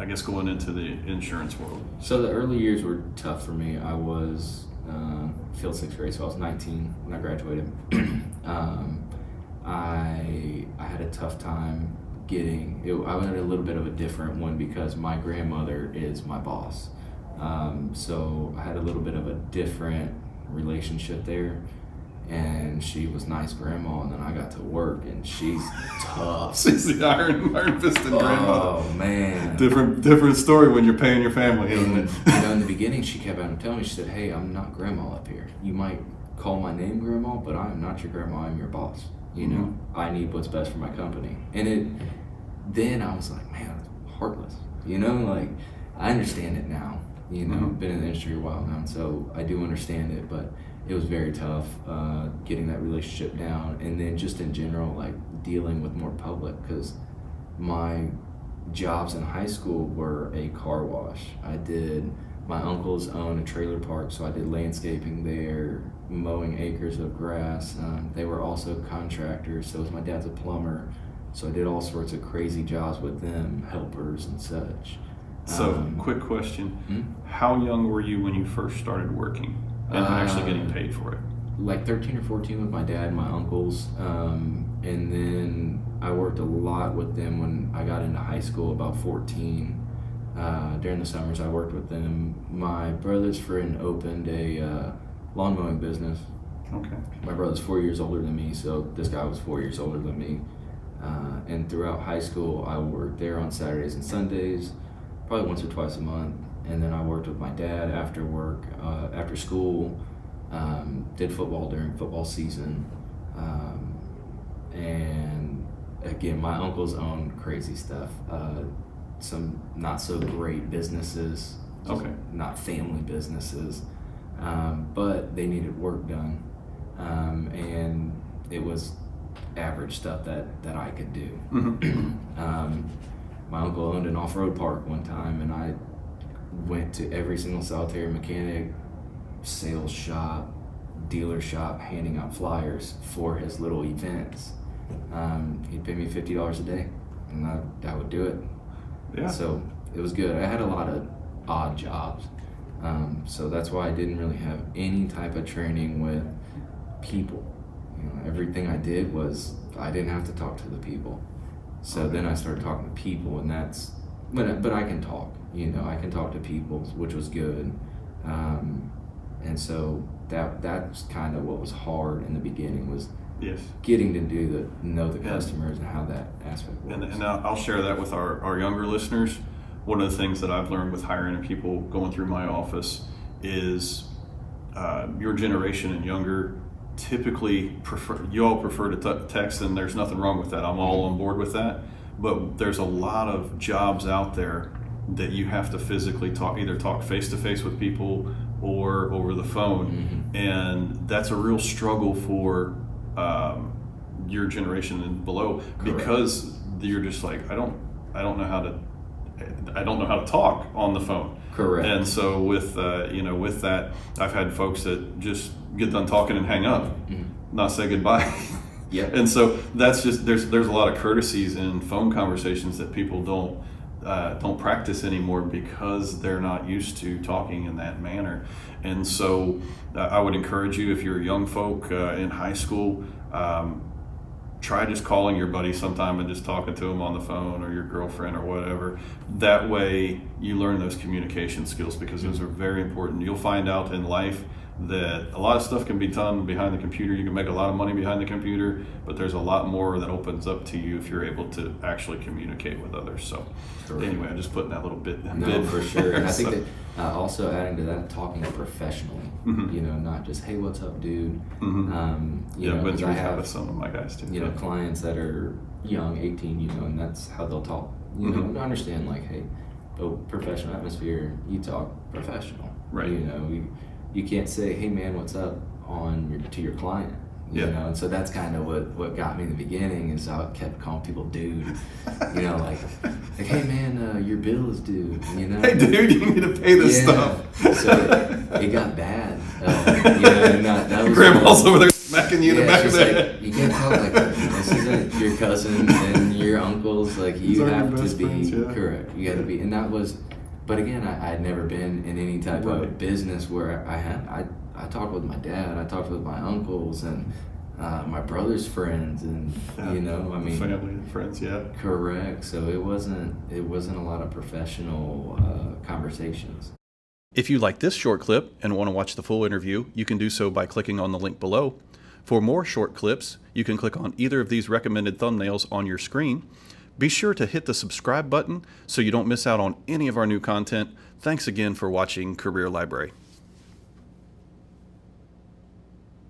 guess, going into the insurance world? So the early years were tough for me. I was failed sixth grade, so I was 19 when I graduated. I had a tough time getting. I had a little bit of a different one because my grandmother is my boss. So I had a little bit of a different relationship there. And she was nice grandma, and then I got to work, and she's tough. She's the iron fisted grandmother. Oh man, different story when you're paying your family, isn't it? In the beginning, she kept on telling me. She said, "Hey, I'm not grandma up here. You might call my name grandma, but I'm not your grandma. I'm your boss. You know, I need what's best for my company." And then I was like, man, it's heartless. You know, like I understand it now. You know, been in the industry a while now, so I do understand it, but it was very tough getting that relationship down, and then just in general, like dealing with more public, because my jobs in high school were a car wash. My uncles own a trailer park, so I did landscaping there, mowing acres of grass. They were also contractors, so my dad's a plumber, so I did all sorts of crazy jobs with them, helpers and such. So, quick question. How young were you when you first started working and actually getting paid for it? Like 13 or 14 with my dad and my uncles. And then I worked a lot with them when I got into high school, about 14. During the summers, I worked with them. My brother's friend opened a lawn mowing business. Okay. My brother's 4 years older than me, so this guy was 4 years older than me. And throughout high school, I worked there on Saturdays and Sundays, probably once or twice a month. And then I worked with my dad after work, after school, did football during football season. And again, my uncles own crazy stuff. Some not so great businesses, Okay. not family businesses, but they needed work done. And it was average stuff that I could do. My uncle owned an off-road park one time, and I went to every single solitary mechanic, sales shop, dealer shop, handing out flyers for his little events. He'd pay me $50 a day, and I would do it. Yeah. So it was good. I had a lot of odd jobs. So that's why I didn't really have any type of training with people. You know, everything I did was, I didn't have to talk to the people. So then I started talking to people, and but I can talk, you know, I can talk to people, which was good. And so that's kind of what was hard in the beginning, was getting to know the customers and how that aspect works. And I'll share that with our younger listeners. One of the things that I've learned with hiring people going through my office is your generation and younger typically prefer to text, and there's nothing wrong with that. I'm all on board with that. But there's a lot of jobs out there that you have to physically either talk face to face with people or over the phone, and that's a real struggle for your generation and below. Correct. Because you're just like, I don't know how to talk on the phone. Correct. And so with that, I've had folks that just get done talking and hang up, not say goodbye. Yeah. And so that's just there's a lot of courtesies in phone conversations that people don't practice anymore because they're not used to talking in that manner. And so I would encourage you, if you're young folk in high school, try just calling your buddy sometime and just talking to him on the phone, or your girlfriend or whatever. That way you learn those communication skills, because those are very important. You'll find out in life that a lot of stuff can be done behind the computer. You can make a lot of money behind the computer, but there's a lot more that opens up to you if you're able to actually communicate with others. So anyway, I'm just putting that little bit in. No, for sure. And I think that also adding to that, talking professionally, you know, not just, hey, what's up, dude? You know, but I have with some of my guys too. You know, clients that are young, 18, you know, and that's how they'll talk. You know, understand, like, hey, professional atmosphere, you talk professional. Right. You know, you can't say, hey man, what's up to your client, you know? And so that's kind of what got me in the beginning, is I kept calling people dude, you know, like hey man, your bill is due, you know? Hey dude, you need to pay this stuff. So it got bad, you know, and that was Grandma's over there smacking you in the Yeah, back it's of just the like, head. you can't talk like that. This isn't your cousin and your uncles. Like, These you aren't your have to best be friends, yeah. correct. You got to be, and that was. But again, I had never been in any type Right. of business where I talked with my dad, I talked with my uncles and my brother's friends, and you know, I mean, family and friends, yeah. correct. So it wasn't a lot of professional conversations. If you like this short clip and want to watch the full interview, you can do so by clicking on the link below. For more short clips, you can click on either of these recommended thumbnails on your screen. Be sure to hit the subscribe button so you don't miss out on any of our new content. Thanks again for watching Career Library.